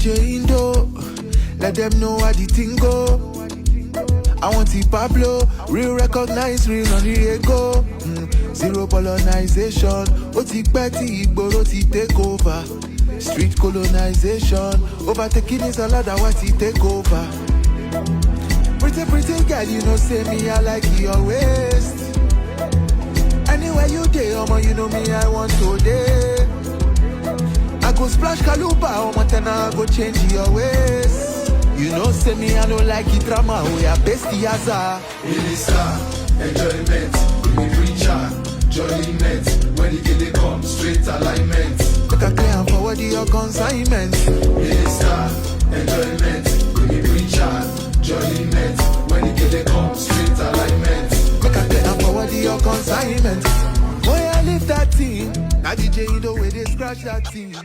DJ Indo, let them know how the thing go. I want the Pablo, real recognize, real on the ego. Zero colonization, Oti Betty, Igboro take over. Street colonization, overtaking is a lot of what he take over. Pretty girl, you know, say me, I like your waist. Anywhere you day, you know me, I want to day. I go splash Kaluba, I go change your ways. You know, say me, I don't like it drama, we are bestiaza. Minister, enjoyment, we preacher, joyment. When the day come, straight alignment. Make a clear and forward your consignment. Minister, enjoyment, we preacher, joyment. When the day come, straight alignment. Make a clear and forward your consignment. Boy, I leave that thing. Now DJ Indo, where they scratch that thing.